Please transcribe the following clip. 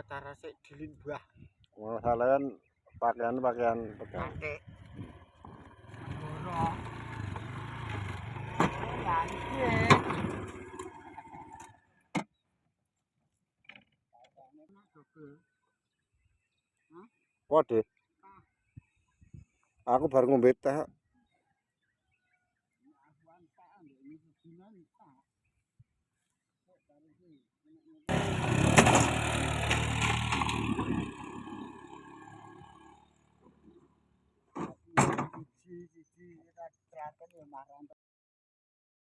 cara sik dilimbah. Masalahnya pakaian bekas. Batik. Borok. Lanjut. Pode. Aku baru ngombe teh. Siji-siji kita terakhir ya marang